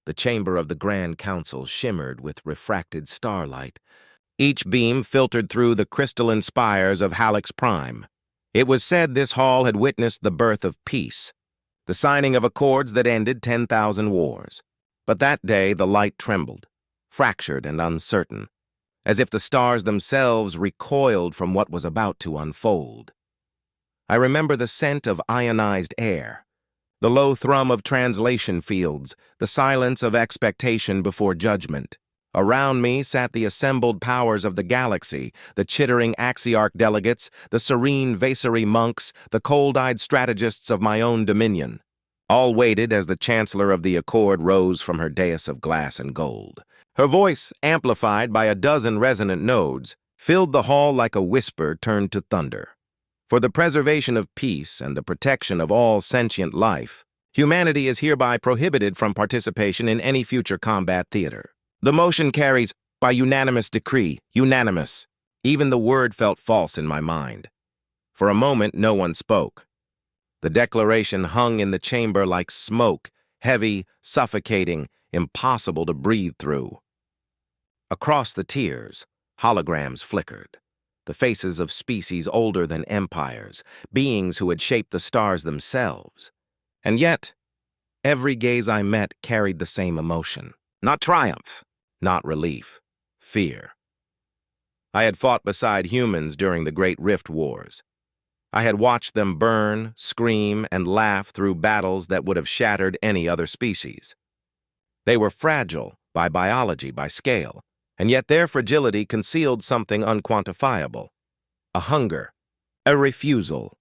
The chamber of the Grand Council shimmered with refracted starlight. Each beam filtered through the crystalline spires of Halleck's Prime. It was said this hall had witnessed the birth of peace, the signing of accords that ended 10,000 wars. But that day the light trembled, fractured and uncertain, as if the stars themselves recoiled from what was about to unfold. I remember the scent of ionized air, the low thrum of translation fields, the silence of expectation before judgment. Around me sat the assembled powers of the galaxy, the chittering Axiarch delegates, the serene Vaesari monks, the cold-eyed strategists of my own dominion. All waited as the Chancellor of the Accord rose from her dais of glass and gold. Her voice, amplified by a dozen resonant nodes, filled the hall like a whisper turned to thunder. For the preservation of peace and the protection of all sentient life, humanity is hereby prohibited from participation in any future combat theater. The motion carries, by unanimous decree, unanimous. Even the word felt false in my mind. For a moment, no one spoke. The declaration hung in the chamber like smoke, heavy, suffocating, impossible to breathe through. Across the tiers, holograms flickered. The faces of species older than empires, beings who had shaped the stars themselves. And yet, every gaze I met carried the same emotion. Not triumph, not relief, fear. I had fought beside humans during the Great Rift Wars. I had watched them burn, scream, and laugh through battles that would have shattered any other species. They were fragile by biology, by scale, and yet their fragility concealed something unquantifiable. A hunger, a refusal.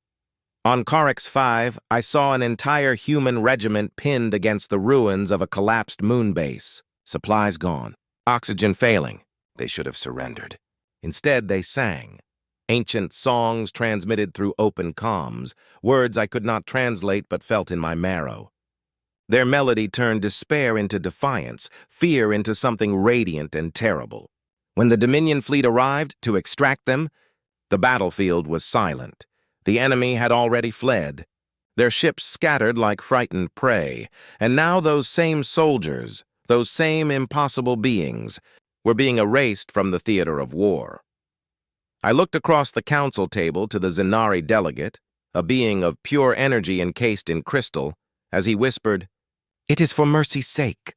On Corax 5, I saw an entire human regiment pinned against the ruins of a collapsed moon base. Supplies gone, oxygen failing. They should have surrendered. Instead, they sang. Ancient songs transmitted through open comms, words I could not translate but felt in my marrow. Their melody turned despair into defiance, fear into something radiant and terrible. When the Dominion fleet arrived to extract them, the battlefield was silent. The enemy had already fled. Their ships scattered like frightened prey, and now those same soldiers, those same impossible beings, were being erased from the theater of war. I looked across the council table to the Zenari delegate, a being of pure energy encased in crystal, as he whispered, "It is for mercy's sake."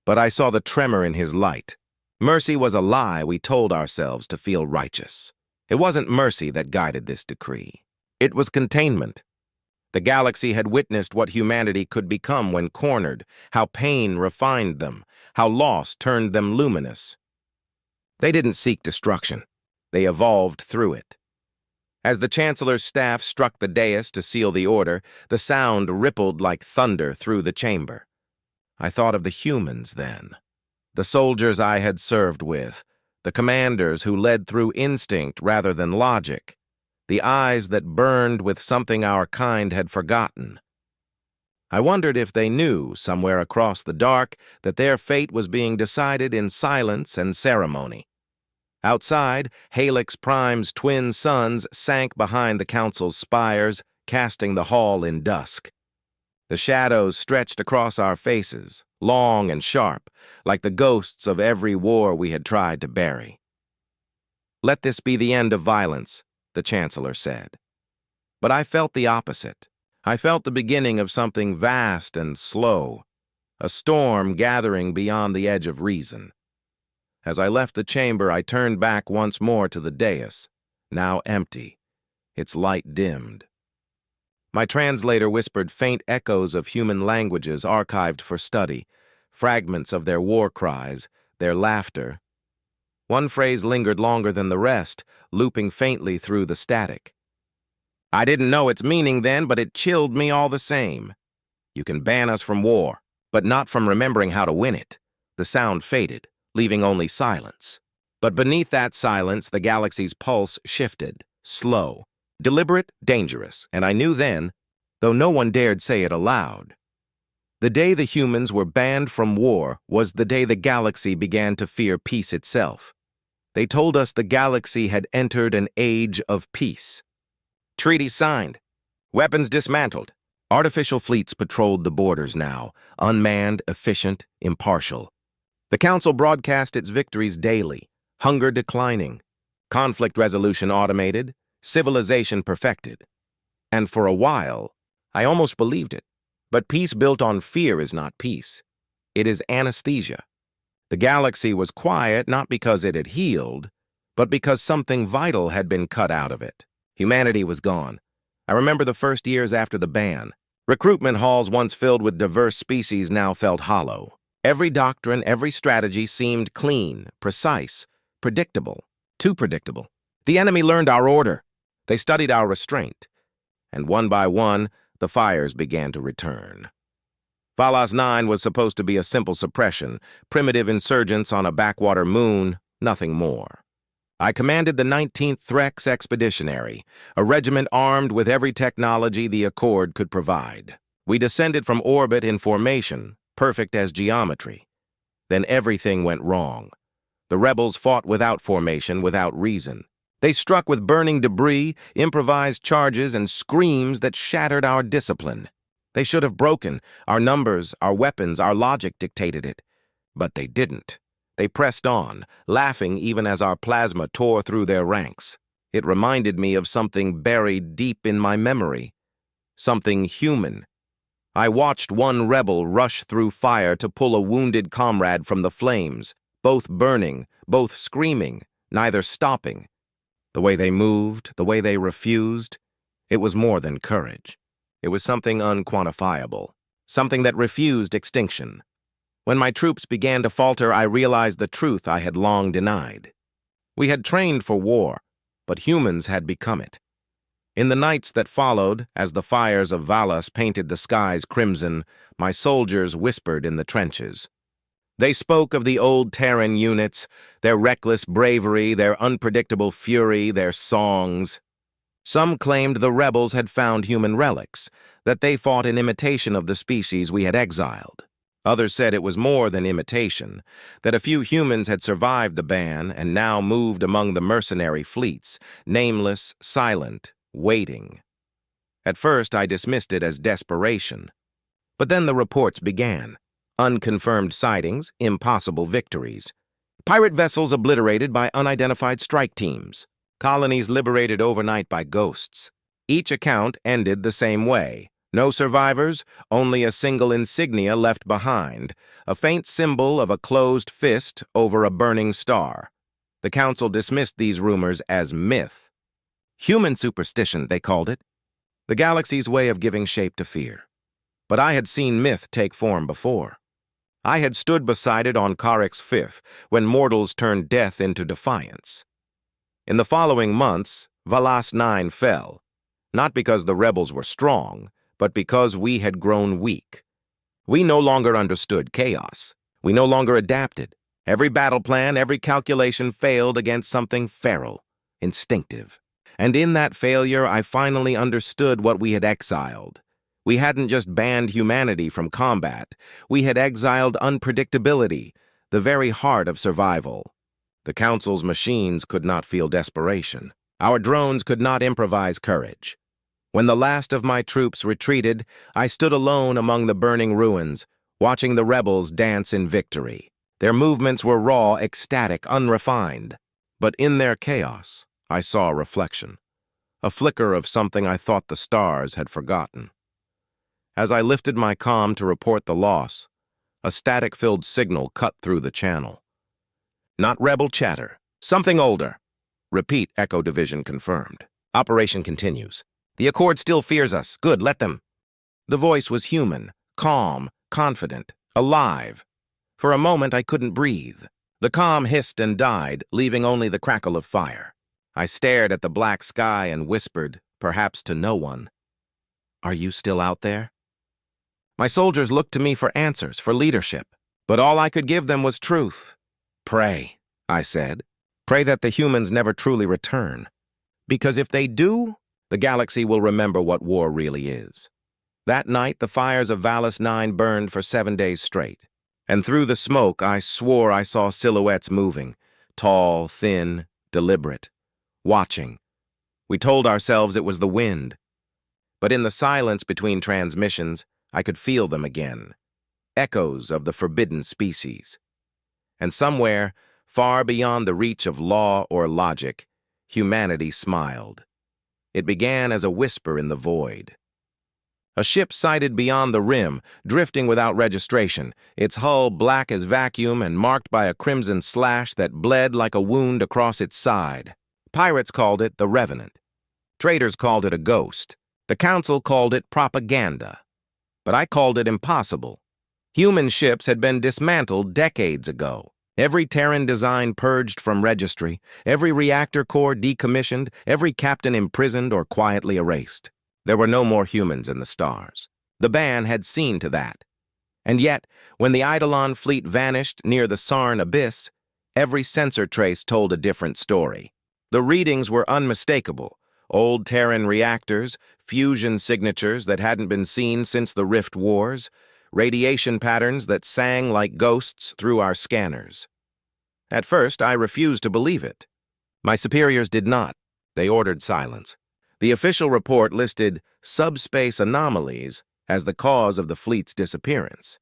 But I saw the tremor in his light. Mercy was a lie we told ourselves to feel righteous. It wasn't mercy that guided this decree. It was containment. The galaxy had witnessed what humanity could become when cornered, how pain refined them, how loss turned them luminous. They didn't seek destruction. They evolved through it. As the Chancellor's staff struck the dais to seal the order, the sound rippled like thunder through the chamber. I thought of the humans then, the soldiers I had served with, the commanders who led through instinct rather than logic, the eyes that burned with something our kind had forgotten. I wondered if they knew, somewhere across the dark, that their fate was being decided in silence and ceremony. Outside, Halleck's Prime's twin suns sank behind the council's spires, casting the hall in dusk. The shadows stretched across our faces, long and sharp, like the ghosts of every war we had tried to bury. "Let this be the end of violence," the Chancellor said. But I felt the opposite. I felt the beginning of something vast and slow, a storm gathering beyond the edge of reason. As I left the chamber, I turned back once more to the dais, now empty, its light dimmed. My translator whispered faint echoes of human languages archived for study, fragments of their war cries, their laughter. One phrase lingered longer than the rest, looping faintly through the static. I didn't know its meaning then, but it chilled me all the same. "You can ban us from war, but not from remembering how to win it." The sound faded, leaving only silence. But beneath that silence, the galaxy's pulse shifted, slow, deliberate, dangerous, and I knew then, though no one dared say it aloud. The day the humans were banned from war was the day the galaxy began to fear peace itself. They told us the galaxy had entered an age of peace. Treaties signed, weapons dismantled, Artificial fleets patrolled the borders now, unmanned, efficient, impartial. The Council broadcast its victories daily, hunger declining, conflict resolution automated, civilization perfected. And for a while, I almost believed it. But peace built on fear is not peace. It is anesthesia. The galaxy was quiet not because it had healed, but because something vital had been cut out of it. Humanity was gone. I remember the first years after the ban. Recruitment halls once filled with diverse species now felt hollow. Every doctrine, every strategy seemed clean, precise, predictable, too predictable. The enemy learned our order. They studied our restraint. And one by one, the fires began to return. Valas 9 was supposed to be a simple suppression, primitive insurgents on a backwater moon, nothing more. I commanded the 19th Threx Expeditionary, a regiment armed with every technology the Accord could provide. We descended from orbit in formation, perfect as geometry. Then everything went wrong. The rebels fought without formation, without reason. They struck with burning debris, improvised charges, and screams that shattered our discipline. They should have broken. Our numbers, our weapons, our logic dictated it. But they didn't. They pressed on, laughing even as our plasma tore through their ranks. It reminded me of something buried deep in my memory. Something human. I watched one rebel rush through fire to pull a wounded comrade from the flames, both burning, both screaming, neither stopping. The way they moved, the way they refused, it was more than courage. It was something unquantifiable, something that refused extinction. When my troops began to falter, I realized the truth I had long denied. We had trained for war, but humans had become it. In the nights that followed, as the fires of Valas painted the skies crimson, my soldiers whispered in the trenches. They spoke of the old Terran units, their reckless bravery, their unpredictable fury, their songs. Some claimed the rebels had found human relics, that they fought in imitation of the species we had exiled. Others said it was more than imitation, that a few humans had survived the ban and now moved among the mercenary fleets, nameless, silent, waiting. At first, I dismissed it as desperation. But then the reports began. Unconfirmed sightings, impossible victories. Pirate vessels obliterated by unidentified strike teams. Colonies liberated overnight by ghosts. Each account ended the same way. No survivors, only a single insignia left behind, a faint symbol of a closed fist over a burning star. The Council dismissed these rumors as myth. Human superstition, they called it. The galaxy's way of giving shape to fear. But I had seen myth take form before. I had stood beside it on Karek's Fifth, when mortals turned death into defiance. In the following months, Valas 9 fell, not because the rebels were strong, but because we had grown weak. We no longer understood chaos. We no longer adapted. Every battle plan, every calculation failed against something feral, instinctive. And in that failure, I finally understood what we had exiled. We hadn't just banned humanity from combat. We had exiled unpredictability, the very heart of survival. The Council's machines could not feel desperation. Our drones could not improvise courage. When the last of my troops retreated, I stood alone among the burning ruins, watching the rebels dance in victory. Their movements were raw, ecstatic, unrefined. But in their chaos, I saw a reflection, a flicker of something I thought the stars had forgotten. As I lifted my comm to report the loss, a static-filled signal cut through the channel. Not rebel chatter, something older. Repeat, Echo Division confirmed. Operation continues. The Accord still fears us. Good, let them. The voice was human, calm, confident, alive. For a moment, I couldn't breathe. The comm hissed and died, leaving only the crackle of fire. I stared at the black sky and whispered, perhaps to no one, "Are you still out there?" My soldiers looked to me for answers, for leadership. But all I could give them was truth. Pray, I said. Pray that the humans never truly return. Because if they do, the galaxy will remember what war really is. That night, the fires of Valas 9 burned for 7 days straight. And through the smoke, I swore I saw silhouettes moving, tall, thin, deliberate, watching. We told ourselves it was the wind. But in the silence between transmissions, I could feel them again. Echoes of the forbidden species. And somewhere, far beyond the reach of law or logic, humanity smiled. It began as a whisper in the void. A ship sighted beyond the rim, drifting without registration, its hull black as vacuum and marked by a crimson slash that bled like a wound across its side. Pirates called it the Revenant. Traders called it a ghost. The council called it propaganda. But I called it impossible. Human ships had been dismantled decades ago. Every Terran design purged from registry, every reactor core decommissioned, every captain imprisoned or quietly erased. There were no more humans in the stars. The ban had seen to that. And yet, when the Eidolon fleet vanished near the Sarn abyss, every sensor trace told a different story. The readings were unmistakable. Old Terran reactors, fusion signatures that hadn't been seen since the Rift Wars, radiation patterns that sang like ghosts through our scanners. At first, I refused to believe it. My superiors did not. They ordered silence. The official report listed subspace anomalies as the cause of the fleet's disappearance.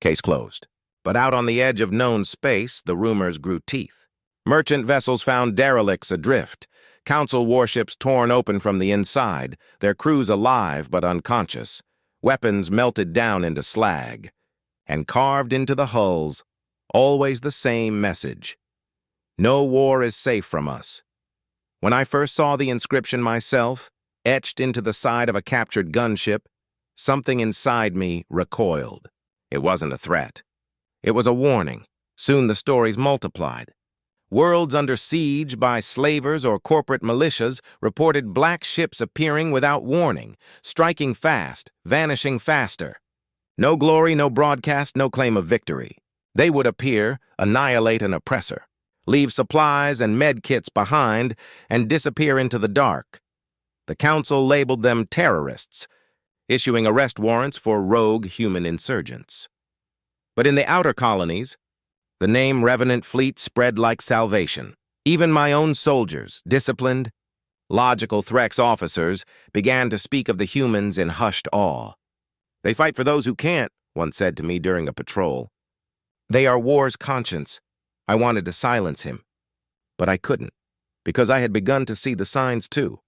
Case closed. But out on the edge of known space, the rumors grew teeth. Merchant vessels found derelicts adrift, council warships torn open from the inside, their crews alive but unconscious, weapons melted down into slag, and carved into the hulls, always the same message. No war is safe from us. When I first saw the inscription myself, etched into the side of a captured gunship, something inside me recoiled. It wasn't a threat. It was a warning. Soon the stories multiplied. Worlds under siege by slavers or corporate militias reported black ships appearing without warning, striking fast, vanishing faster. No glory, no broadcast, no claim of victory. They would appear, annihilate an oppressor, leave supplies and med kits behind, and disappear into the dark. The council labeled them terrorists, issuing arrest warrants for rogue human insurgents. But in the outer colonies, the name Revenant Fleet spread like salvation. Even my own soldiers, disciplined, logical Threx officers, began to speak of the humans in hushed awe. They fight for those who can't, one said to me during a patrol. They are war's conscience. I wanted to silence him, but I couldn't, because I had begun to see the signs too.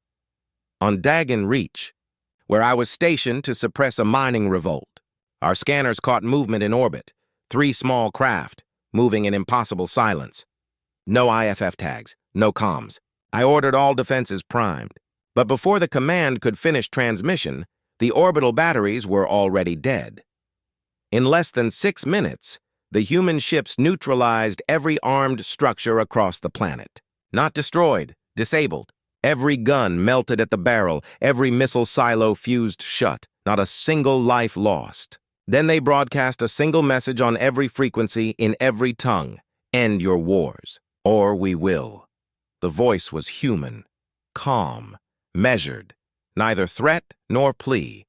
On Dagon Reach, where I was stationed to suppress a mining revolt, our scanners caught movement in orbit, 3 small craft, moving in impossible silence. No IFF tags, no comms. I ordered all defenses primed, but before the command could finish transmission, the orbital batteries were already dead. In less than 6 minutes, the human ships neutralized every armed structure across the planet. Not destroyed, disabled. Every gun melted at the barrel, every missile silo fused shut. Not a single life lost. Then they broadcast a single message on every frequency in every tongue. End your wars, or we will. The voice was human, calm, measured, neither threat nor plea.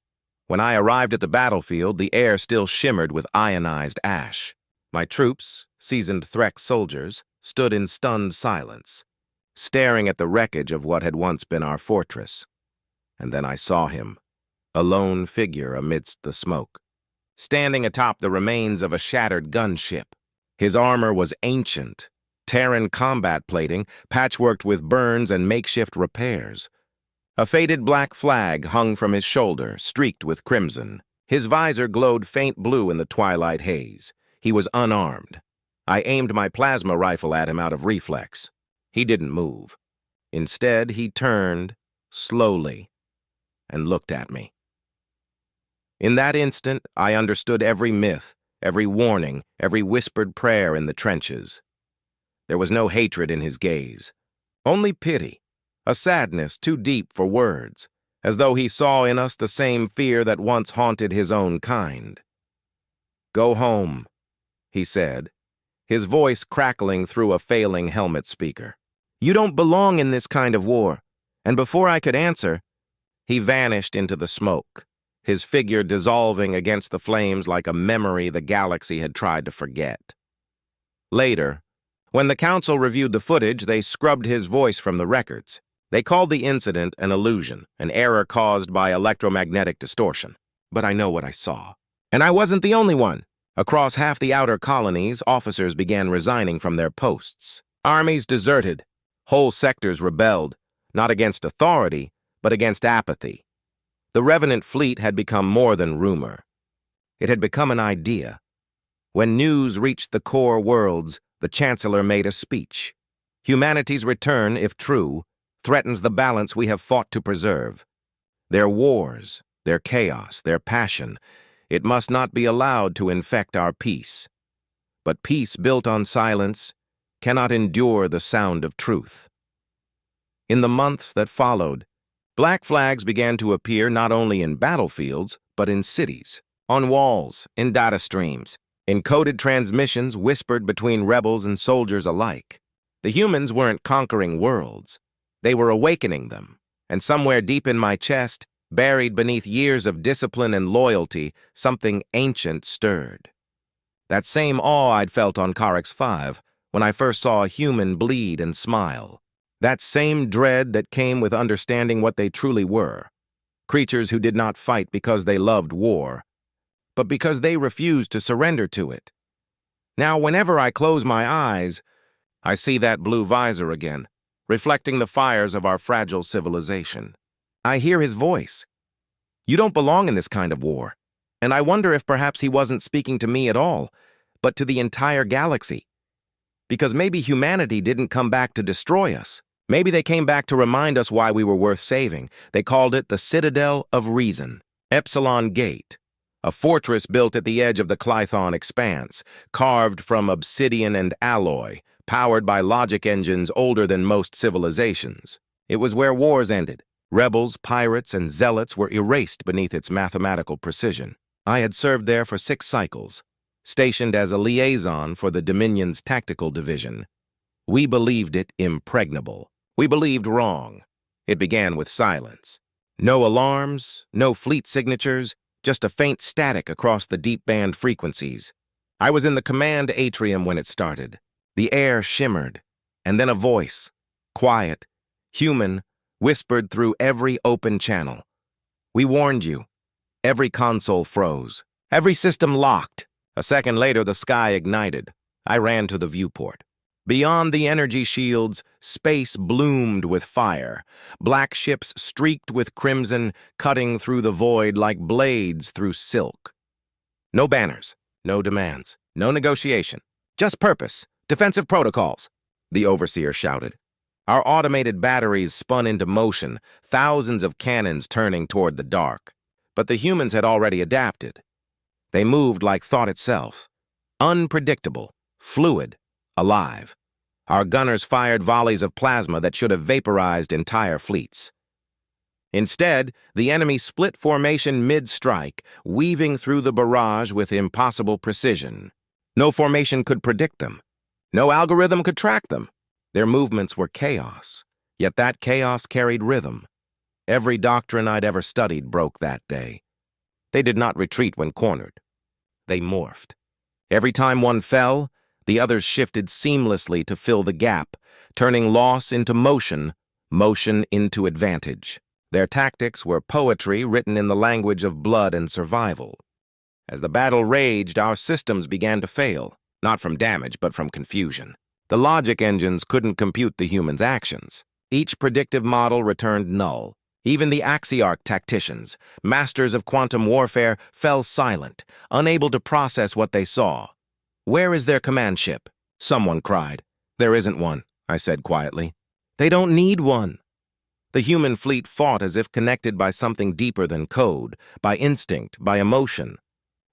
When I arrived at the battlefield, the air still shimmered with ionized ash. My troops, seasoned Threx soldiers, stood in stunned silence, staring at the wreckage of what had once been our fortress. And then I saw him, a lone figure amidst the smoke, standing atop the remains of a shattered gunship. His armor was ancient, Terran combat plating, patchworked with burns and makeshift repairs. A faded black flag hung from his shoulder, streaked with crimson. His visor glowed faint blue in the twilight haze. He was unarmed. I aimed my plasma rifle at him out of reflex. He didn't move. Instead, he turned, slowly, and looked at me. In that instant, I understood every myth, every warning, every whispered prayer in the trenches. There was no hatred in his gaze, only pity, a sadness too deep for words, as though he saw in us the same fear that once haunted his own kind. "Go home," he said, his voice crackling through a failing helmet speaker. "You don't belong in this kind of war." And before I could answer, he vanished into the smoke, his figure dissolving against the flames like a memory the galaxy had tried to forget. Later, when the council reviewed the footage, they scrubbed his voice from the records. They called the incident an illusion, an error caused by electromagnetic distortion. But I know what I saw. And I wasn't the only one. Across half the outer colonies, officers began resigning from their posts. Armies deserted. Whole sectors rebelled, not against authority, but against apathy. The Revenant fleet had become more than rumor. It had become an idea. When news reached the core worlds, the Chancellor made a speech. Humanity's return, if true, threatens the balance we have fought to preserve. Their wars, their chaos, their passion, it must not be allowed to infect our peace. But peace built on silence cannot endure the sound of truth. In the months that followed, black flags began to appear not only in battlefields, but in cities, on walls, in data streams, in coded transmissions whispered between rebels and soldiers alike. The humans weren't conquering worlds. They were awakening them, and somewhere deep in my chest, buried beneath years of discipline and loyalty, something ancient stirred. That same awe I'd felt on Carix 5, when I first saw a human bleed and smile. That same dread that came with understanding what they truly were. Creatures who did not fight because they loved war, but because they refused to surrender to it. Now, whenever I close my eyes, I see that blue visor again, reflecting the fires of our fragile civilization. I hear his voice. You don't belong in this kind of war. And I wonder if perhaps he wasn't speaking to me at all, but to the entire galaxy. Because maybe humanity didn't come back to destroy us. Maybe they came back to remind us why we were worth saving. They called it the Citadel of Reason, Epsilon Gate, a fortress built at the edge of the Clython expanse, carved from obsidian and alloy, powered by logic engines older than most civilizations. It was where wars ended. Rebels, pirates, and zealots were erased beneath its mathematical precision. I had served there for 6 cycles, stationed as a liaison for the Dominion's tactical division. We believed it impregnable. We believed wrong. It began with silence. No alarms, no fleet signatures, just a faint static across the deep band frequencies. I was in the command atrium when it started. The air shimmered, and then a voice, quiet, human, whispered through every open channel. We warned you. Every console froze. Every system locked. A second later, the sky ignited. I ran to the viewport. Beyond the energy shields, space bloomed with fire. Black ships streaked with crimson, cutting through the void like blades through silk. No banners, no demands, no negotiation. Just purpose, defensive protocols, the overseer shouted. Our automated batteries spun into motion, thousands of cannons turning toward the dark. But the humans had already adapted. They moved like thought itself. Unpredictable, fluid, alive. Our gunners fired volleys of plasma that should have vaporized entire fleets. Instead, the enemy split formation mid-strike, weaving through the barrage with impossible precision. No formation could predict them. No algorithm could track them. Their movements were chaos, yet that chaos carried rhythm. Every doctrine I'd ever studied broke that day. They did not retreat when cornered. They morphed. Every time one fell, the others shifted seamlessly to fill the gap, turning loss into motion, motion into advantage. Their tactics were poetry written in the language of blood and survival. As the battle raged, our systems began to fail, not from damage, but from confusion. The logic engines couldn't compute the humans' actions. Each predictive model returned null. Even the Axiarch tacticians, masters of quantum warfare, fell silent, unable to process what they saw. Where is their command ship? Someone cried. There isn't one, I said quietly. They don't need one. The human fleet fought as if connected by something deeper than code, by instinct, by emotion.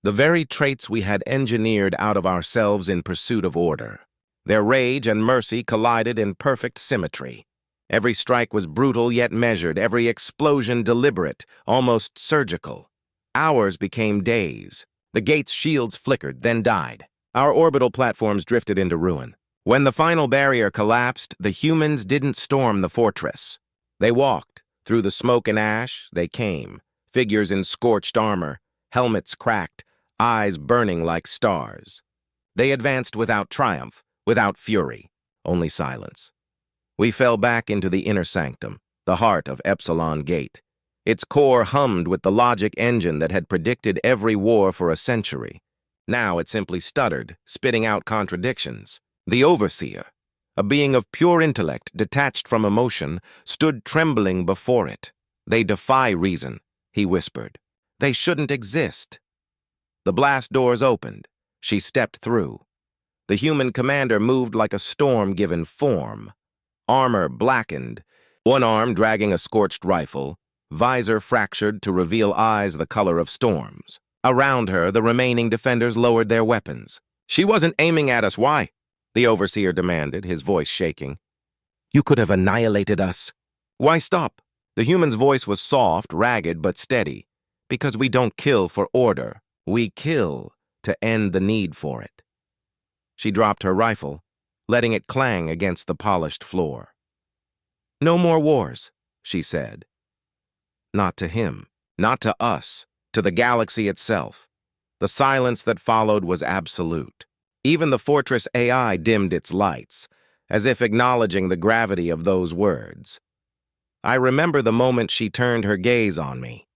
The very traits we had engineered out of ourselves in pursuit of order. Their rage and mercy collided in perfect symmetry. Every strike was brutal yet measured, every explosion deliberate, almost surgical. Hours became days. The gate's shields flickered, then died. Our orbital platforms drifted into ruin. When the final barrier collapsed, the humans didn't storm the fortress. They walked. Through the smoke and ash, they came. Figures in scorched armor, helmets cracked, eyes burning like stars. They advanced without triumph, without fury, only silence. We fell back into the inner sanctum. the heart of Epsilon Gate. Its core hummed with the logic engine that had predicted every war for a century. Now it simply stuttered, spitting out contradictions. The Overseer, a being of pure intellect detached from emotion, stood trembling before it. "They defy reason," he whispered. "They shouldn't exist." The blast doors opened. She stepped through. The human commander moved like a storm given form. Armor blackened, one arm dragging a scorched rifle, visor fractured to reveal eyes the color of storms. Around her, the remaining defenders lowered their weapons. "She wasn't aiming at us, why?" the Overseer demanded, his voice shaking. "You could have annihilated us." "Why stop?" The human's voice was soft, ragged, but steady. "Because we don't kill for order. We kill to end the need for it." She dropped her rifle, letting it clang against the polished floor. "No more wars," she said. Not to him, not to us, to the galaxy itself. The silence that followed was absolute. Even the Fortress AI dimmed its lights, as if acknowledging the gravity of those words. I remember the moment she turned her gaze on me.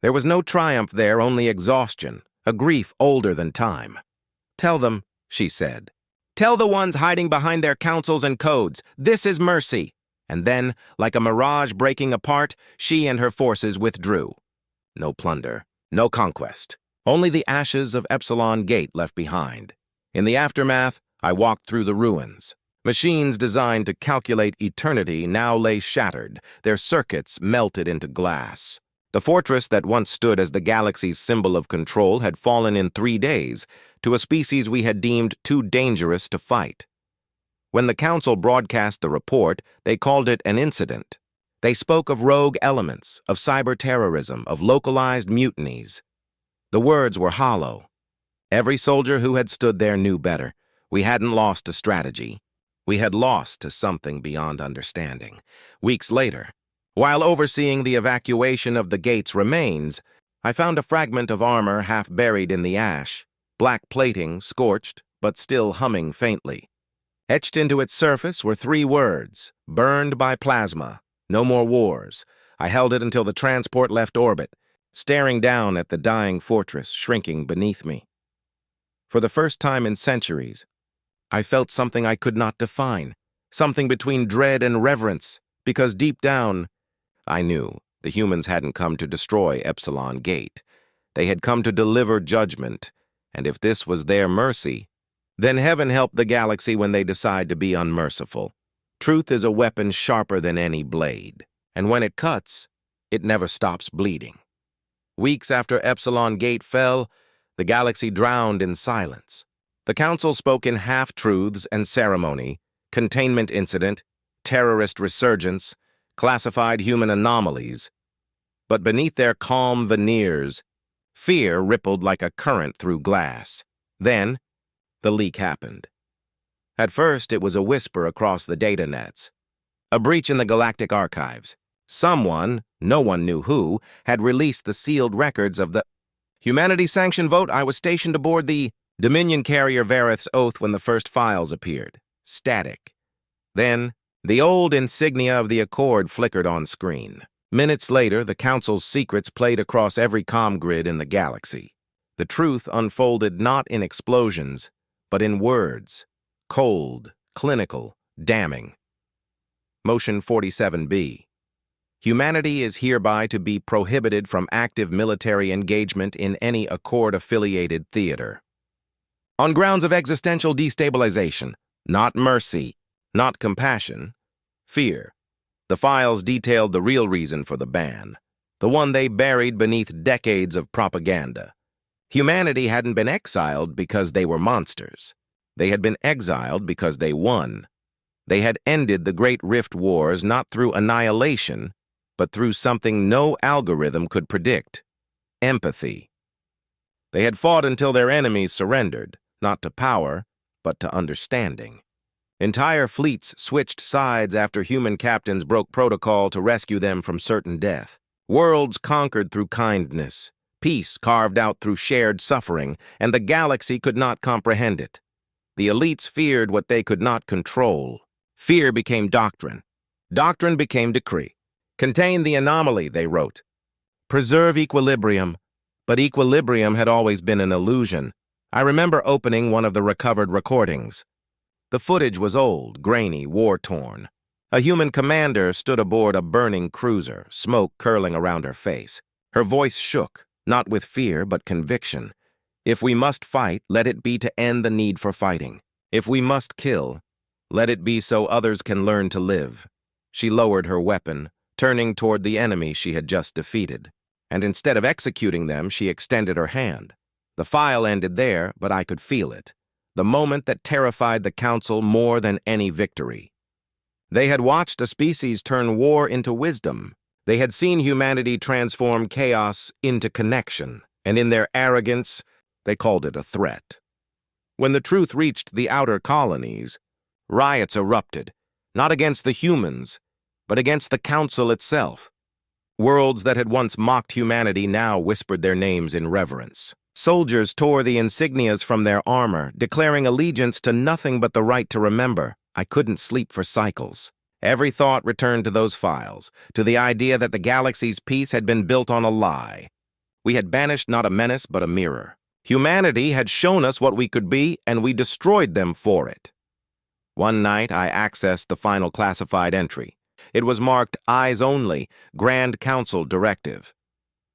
There was no triumph there, only exhaustion, a grief older than time. "Tell them," she said. "Tell the ones hiding behind their councils and codes, this is mercy." And then, like a mirage breaking apart, she and her forces withdrew. No plunder, no conquest, only the ashes of Epsilon Gate left behind. In the aftermath, I walked through the ruins. Machines designed to calculate eternity now lay shattered, their circuits melted into glass. The fortress that once stood as the galaxy's symbol of control had fallen in 3 days to a species we had deemed too dangerous to fight. When the Council broadcast the report, they called it an incident. They spoke of rogue elements, of cyber-terrorism, of localized mutinies. The words were hollow. Every soldier who had stood there knew better. We hadn't lost to strategy. We had lost to something beyond understanding. Weeks later, while overseeing the evacuation of the gate's remains, I found a fragment of armor half buried in the ash, black plating scorched but still humming faintly. Etched into its surface were 3 words, "Burned by plasma. No more wars." I held it until the transport left orbit, staring down at the dying fortress shrinking beneath me. For the first time in centuries, I felt something I could not define, something between dread and reverence, because deep down, I knew the humans hadn't come to destroy Epsilon Gate. They had come to deliver judgment, and if this was their mercy, then heaven help the galaxy when they decide to be unmerciful. Truth is a weapon sharper than any blade, and when it cuts, it never stops bleeding. Weeks after Epsilon Gate fell, the galaxy drowned in silence. The Council spoke in half-truths and ceremony, containment incident, terrorist resurgence, classified human anomalies. But beneath their calm veneers, fear rippled like a current through glass. Then, the leak happened. At first, it was a whisper across the data nets. A breach in the Galactic archives. Someone, no one knew who, had released the sealed records of the humanity-sanctioned vote. I was stationed aboard the Dominion carrier Vareth's Oath when the first files appeared. Static. Then, the old insignia of the Accord flickered on screen. Minutes later, the Council's secrets played across every comm grid in the galaxy. The truth unfolded not in explosions, but in words. Cold, clinical, damning. Motion 47B. Humanity is hereby to be prohibited from active military engagement in any Accord-affiliated theater. On grounds of existential destabilization, not mercy, not compassion, fear. The files detailed the real reason for the ban, the one they buried beneath decades of propaganda. Humanity hadn't been exiled because they were monsters. They had been exiled because they won. They had ended the Great Rift Wars not through annihilation, but through something no algorithm could predict: empathy. They had fought until their enemies surrendered, not to power, but to understanding. Entire fleets switched sides after human captains broke protocol to rescue them from certain death. Worlds conquered through kindness, peace carved out through shared suffering, and the galaxy could not comprehend it. The elites feared what they could not control. Fear became doctrine. Doctrine became decree. Contain the anomaly, they wrote. Preserve equilibrium. But equilibrium had always been an illusion. I remember opening one of the recovered recordings. The footage was old, grainy, war-torn. A human commander stood aboard a burning cruiser, smoke curling around her face. Her voice shook, not with fear but conviction. If we must fight, let it be to end the need for fighting. If we must kill, let it be so others can learn to live. She lowered her weapon, turning toward the enemy she had just defeated. And instead of executing them, she extended her hand. The file ended there, but I could feel it. The moment that terrified the Council more than any victory. They had watched a species turn war into wisdom. They had seen humanity transform chaos into connection, and in their arrogance, they called it a threat. When the truth reached the outer colonies, riots erupted, not against the humans, but against the Council itself. Worlds that had once mocked humanity now whispered their names in reverence. Soldiers tore the insignias from their armor, declaring allegiance to nothing but the right to remember. I couldn't sleep for cycles. Every thought returned to those files, to the idea that the galaxy's peace had been built on a lie. We had banished not a menace but a mirror. Humanity had shown us what we could be, and we destroyed them for it. One night, I accessed the final classified entry. It was marked Eyes Only, Grand Council Directive.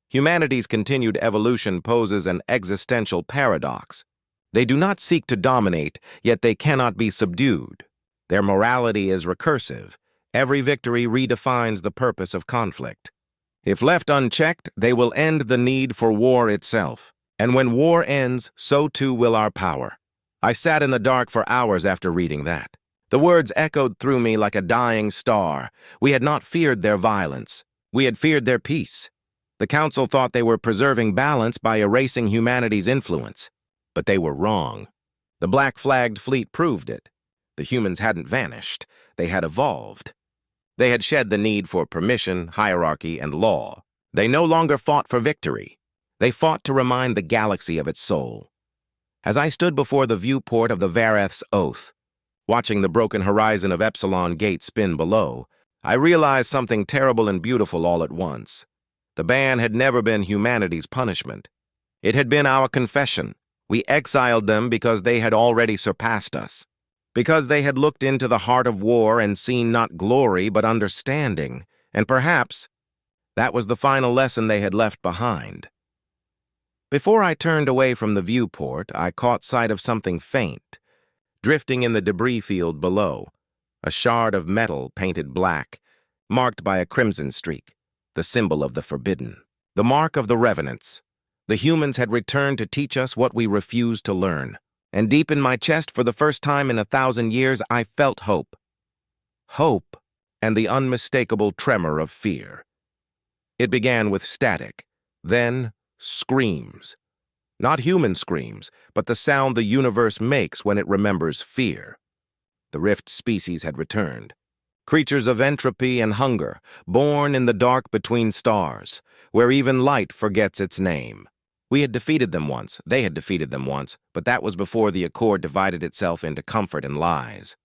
Humanity's continued evolution poses an existential paradox. They do not seek to dominate, yet they cannot be subdued. Their morality is recursive. Every victory redefines the purpose of conflict. If left unchecked, they will end the need for war itself. And when war ends, so too will our power. I sat in the dark for hours after reading that. The words echoed through me like a dying star. We had not feared their violence. We had feared their peace. The Council thought they were preserving balance by erasing humanity's influence. But they were wrong. The black-flagged fleet proved it. The humans hadn't vanished. They had evolved. They had shed the need for permission, hierarchy, and law. They no longer fought for victory. They fought to remind the galaxy of its soul. As I stood before the viewport of the Vareth's Oath, watching the broken horizon of Epsilon Gate spin below, I realized something terrible and beautiful all at once. The ban had never been humanity's punishment. It had been our confession. We exiled them because they had already surpassed us. Because they had looked into the heart of war and seen not glory but understanding, and perhaps that was the final lesson they had left behind. Before I turned away from the viewport, I caught sight of something faint, drifting in the debris field below, a shard of metal painted black, marked by a crimson streak, the symbol of the forbidden, the mark of the revenants. The humans had returned to teach us what we refused to learn. And deep in my chest, for the first time in 1,000 years, I felt hope. Hope and the unmistakable tremor of fear. It began with static, then screams. Not human screams, but the sound the universe makes when it remembers fear. The rift species had returned. Creatures of entropy and hunger, born in the dark between stars, where even light forgets its name. We had defeated them once, they had defeated them once, but that was before the Accord divided itself into comfort and lies.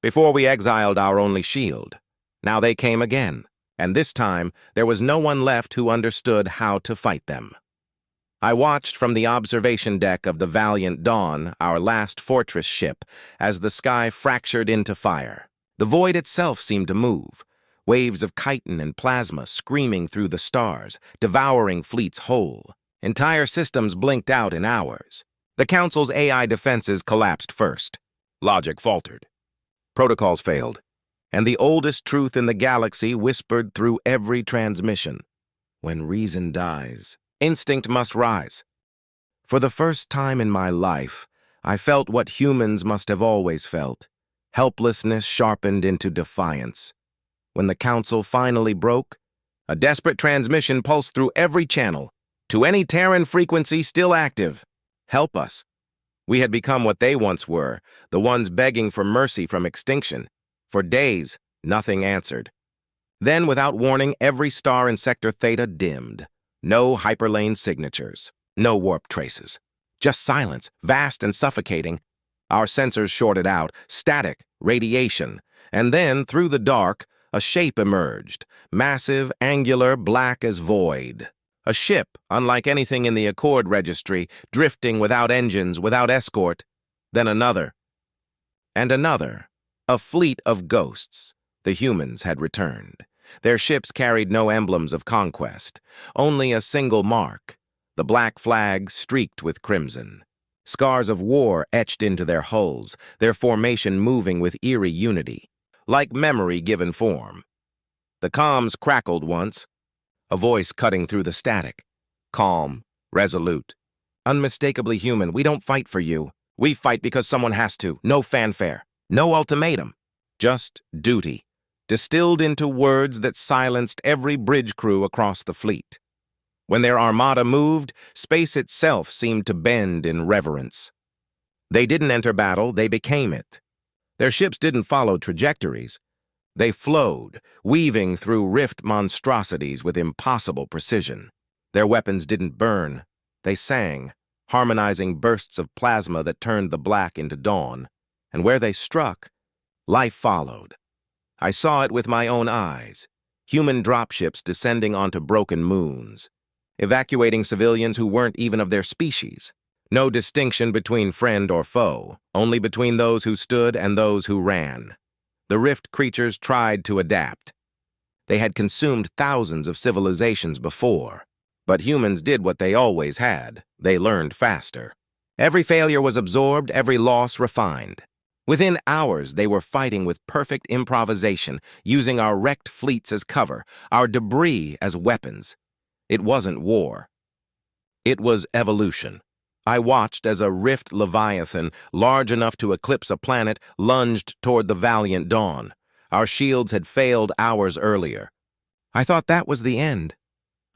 Before we exiled our only shield. Now they came again, and this time there was no one left who understood how to fight them. I watched from the observation deck of the Valiant Dawn, our last fortress ship, as the sky fractured into fire. The void itself seemed to move, waves of chitin and plasma screaming through the stars, devouring fleets whole. Entire systems blinked out in hours. The Council's AI defenses collapsed first. Logic faltered. Protocols failed. And the oldest truth in the galaxy whispered through every transmission. When reason dies, instinct must rise. For the first time in my life, I felt what humans must have always felt. Helplessness sharpened into defiance. When the Council finally broke, a desperate transmission pulsed through every channel. To any Terran frequency still active, help us. We had become what they once were, the ones begging for mercy from extinction. For days, nothing answered. Then, without warning, every star in Sector Theta dimmed. No hyperlane signatures, no warp traces. Just silence, vast and suffocating. Our sensors shorted out, static, radiation. And then, through the dark, A shape emerged, massive, angular, black as void. A ship, unlike anything in the Accord registry, drifting without engines, without escort. Then another. And another. A fleet of ghosts. The humans had returned. Their ships carried no emblems of conquest, only a single mark, the black flag streaked with crimson. Scars of war etched into their hulls, their formation moving with eerie unity, like memory given form. The comms crackled once, a voice cutting through the static. Calm, resolute, unmistakably human. We don't fight for you. We fight because someone has to. No fanfare, no ultimatum, just duty, distilled into words that silenced every bridge crew across the fleet. When their armada moved, space itself seemed to bend in reverence. They didn't enter battle, they became it. Their ships didn't follow trajectories. They flowed, weaving through rift monstrosities with impossible precision. Their weapons didn't burn, they sang, harmonizing bursts of plasma that turned the black into dawn. And where they struck, life followed. I saw it with my own eyes, human dropships descending onto broken moons, evacuating civilians who weren't even of their species. No distinction between friend or foe, only between those who stood and those who ran. The rift creatures tried to adapt. They had consumed thousands of civilizations before, but humans did what they always had. They learned faster. Every failure was absorbed, every loss refined. Within hours, they were fighting with perfect improvisation, using our wrecked fleets as cover, our debris as weapons. It wasn't war. It was evolution. I watched as a rift leviathan, large enough to eclipse a planet, lunged toward the valiant dawn. Our shields had failed hours earlier. I thought that was the end,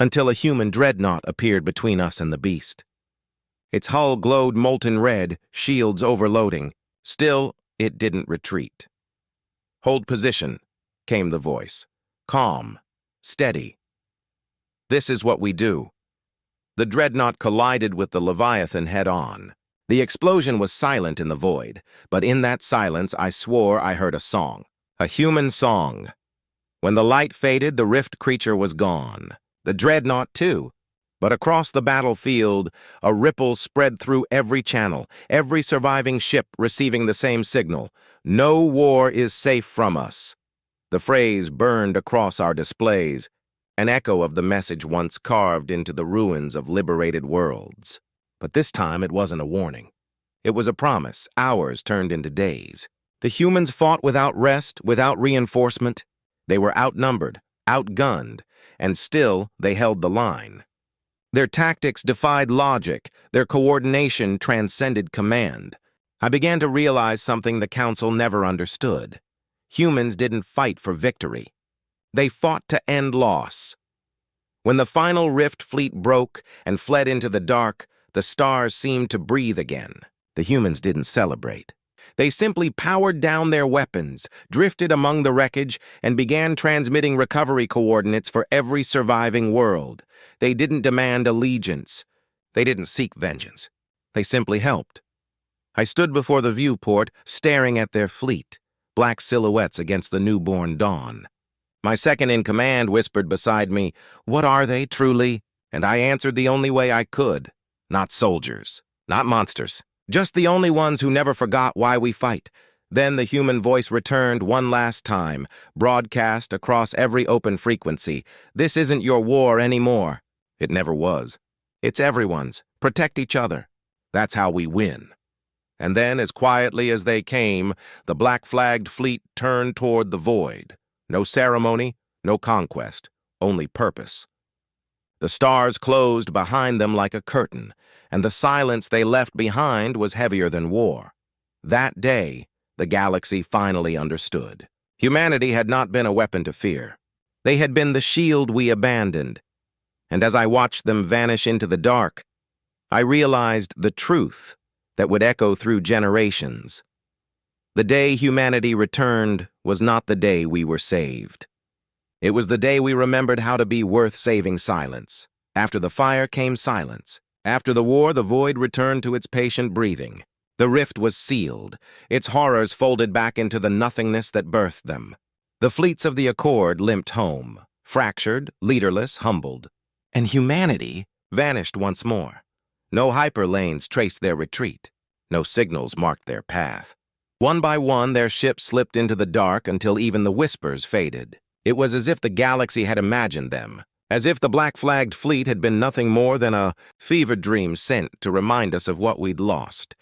until a human dreadnought appeared between us and the beast. Its hull glowed molten red, shields overloading. Still, it didn't retreat. "Hold position," came the voice. Calm, steady. "This is what we do." The dreadnought collided with the Leviathan head-on. The explosion was silent in the void, but in that silence I swore I heard a song. A human song. When the light faded, the rift creature was gone. The dreadnought, too. But across the battlefield, a ripple spread through every channel, every surviving ship receiving the same signal. "No war is safe from us." The phrase burned across our displays, an echo of the message once carved into the ruins of liberated worlds. But this time it wasn't a warning. It was a promise. Hours turned into days. The humans fought without rest, without reinforcement. They were outnumbered, outgunned, and still they held the line. Their tactics defied logic. Their coordination transcended command. I began to realize something the Council never understood. Humans didn't fight for victory. They fought to end loss. When the final rift fleet broke and fled into the dark, the stars seemed to breathe again. The humans didn't celebrate. They simply powered down their weapons, drifted among the wreckage, and began transmitting recovery coordinates for every surviving world. They didn't demand allegiance. They didn't seek vengeance. They simply helped. I stood before the viewport, staring at their fleet, black silhouettes against the newborn dawn. My second-in-command whispered beside me, "What are they, truly?" And I answered the only way I could. Not soldiers, not monsters, just the only ones who never forgot why we fight. Then the human voice returned one last time, broadcast across every open frequency. "This isn't your war anymore." It never was. It's everyone's. Protect each other. That's how we win. And then, as quietly as they came, the black-flagged fleet turned toward the void. No ceremony, no conquest, only purpose. The stars closed behind them like a curtain, and the silence they left behind was heavier than war. That day, the galaxy finally understood. Humanity had not been a weapon to fear. They had been the shield we abandoned. And as I watched them vanish into the dark, I realized the truth that would echo through generations. The day humanity returned was not the day we were saved. It was the day we remembered how to be worth saving silence. After the fire came silence. After the war, the void returned to its patient breathing. The rift was sealed, its horrors folded back into the nothingness that birthed them. The fleets of the Accord limped home, fractured, leaderless, humbled. And humanity vanished once more. No hyperlanes traced their retreat. No signals marked their path. One by one, their ships slipped into the dark until even the whispers faded. It was as if the galaxy had imagined them, as if the black-flagged fleet had been nothing more than a fever dream sent to remind us of what we'd lost.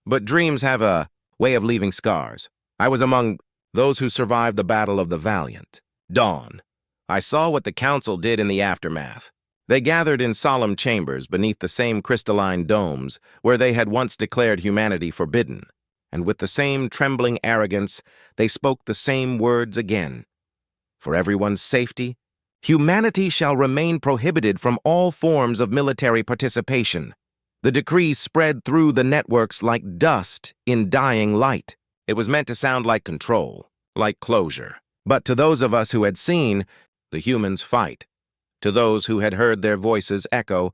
But dreams have a way of leaving scars. I was among those who survived the Battle of the Valiant. Dawn. I saw what the Council did in the aftermath. They gathered in solemn chambers beneath the same crystalline domes where they had once declared humanity forbidden. And with the same trembling arrogance, they spoke the same words again. For everyone's safety, humanity shall remain prohibited from all forms of military participation. The decree spread through the networks like dust in dying light. It was meant to sound like control, like closure. But to those of us who had seen the humans fight, to those who had heard their voices echo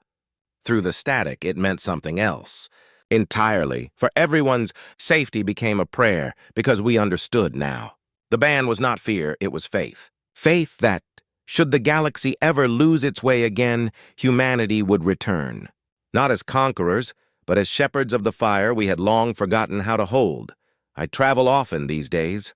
through the static, it meant something else. Entirely, for everyone's safety became a prayer because we understood now. The ban was not fear, it was faith. Faith that, should the galaxy ever lose its way again, humanity would return. Not as conquerors, but as shepherds of the fire we had long forgotten how to hold. I travel often these days.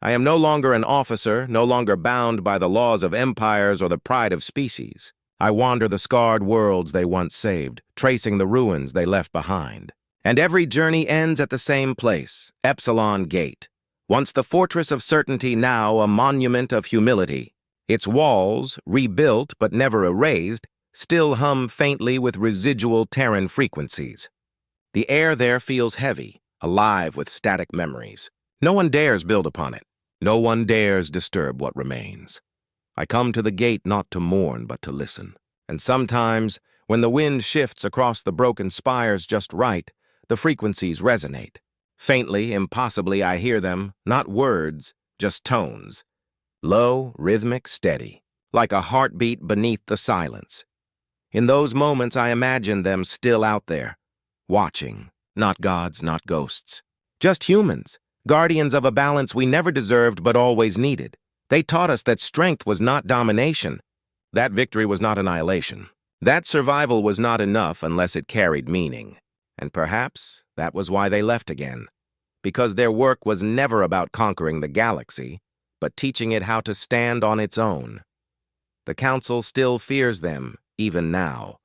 I am no longer an officer, no longer bound by the laws of empires or the pride of species. I wander the scarred worlds they once saved, tracing the ruins they left behind. And every journey ends at the same place, Epsilon Gate. Once the fortress of certainty, now a monument of humility. Its walls, rebuilt but never erased, still hum faintly with residual Terran frequencies. The air there feels heavy, alive with static memories. No one dares build upon it. No one dares disturb what remains. I come to the gate not to mourn, but to listen. And sometimes, when the wind shifts across the broken spires just right, the frequencies resonate. Faintly, impossibly, I hear them, not words, just tones. Low, rhythmic, steady, like a heartbeat beneath the silence. In those moments, I imagine them still out there, watching, not gods, not ghosts. Just humans, guardians of a balance we never deserved but always needed. They taught us that strength was not domination. That victory was not annihilation. That survival was not enough unless it carried meaning. And perhaps that was why they left again. Because their work was never about conquering the galaxy, but teaching it how to stand on its own. The Council still fears them, even now.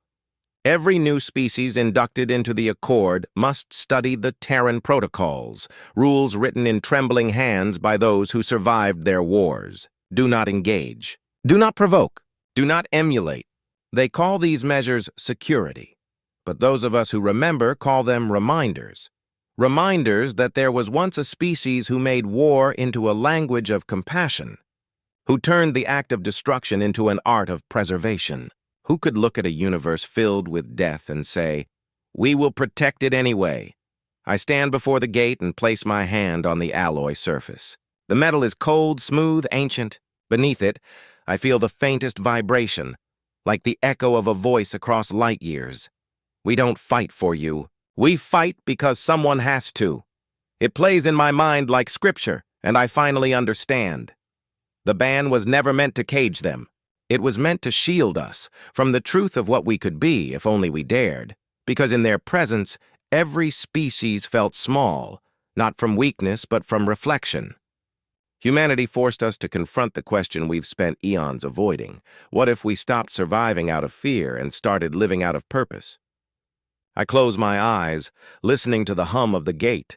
Every new species inducted into the Accord must study the Terran protocols, rules written in trembling hands by those who survived their wars. Do not engage. Do not provoke. Do not emulate. They call these measures security. But those of us who remember call them reminders. Reminders that there was once a species who made war into a language of compassion, who turned the act of destruction into an art of preservation. Who could look at a universe filled with death and say, "We will protect it anyway"? I stand before the gate and place my hand on the alloy surface. The metal is cold, smooth, ancient. Beneath it, I feel the faintest vibration, like the echo of a voice across light years. We don't fight for you. We fight because someone has to. It plays in my mind like scripture, and I finally understand. The ban was never meant to cage them. It was meant to shield us from the truth of what we could be if only we dared, because in their presence, every species felt small, not from weakness but from reflection. Humanity forced us to confront the question we've spent eons avoiding. What if we stopped surviving out of fear and started living out of purpose? I close my eyes, listening to the hum of the gate.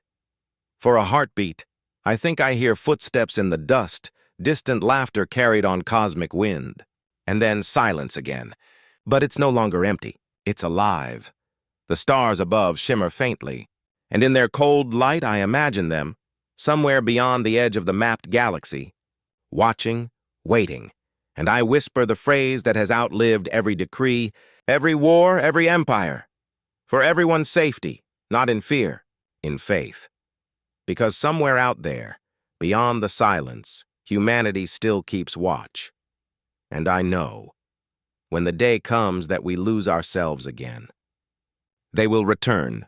For a heartbeat, I think I hear footsteps in the dust, distant laughter carried on cosmic wind. And then silence again. But it's no longer empty. It's alive. The stars above shimmer faintly, and in their cold light I imagine them, somewhere beyond the edge of the mapped galaxy, watching, waiting, and I whisper the phrase that has outlived every decree, every war, every empire. For everyone's safety, not in fear, in faith. Because somewhere out there, beyond the silence, humanity still keeps watch. And I know, when the day comes that we lose ourselves again, they will return,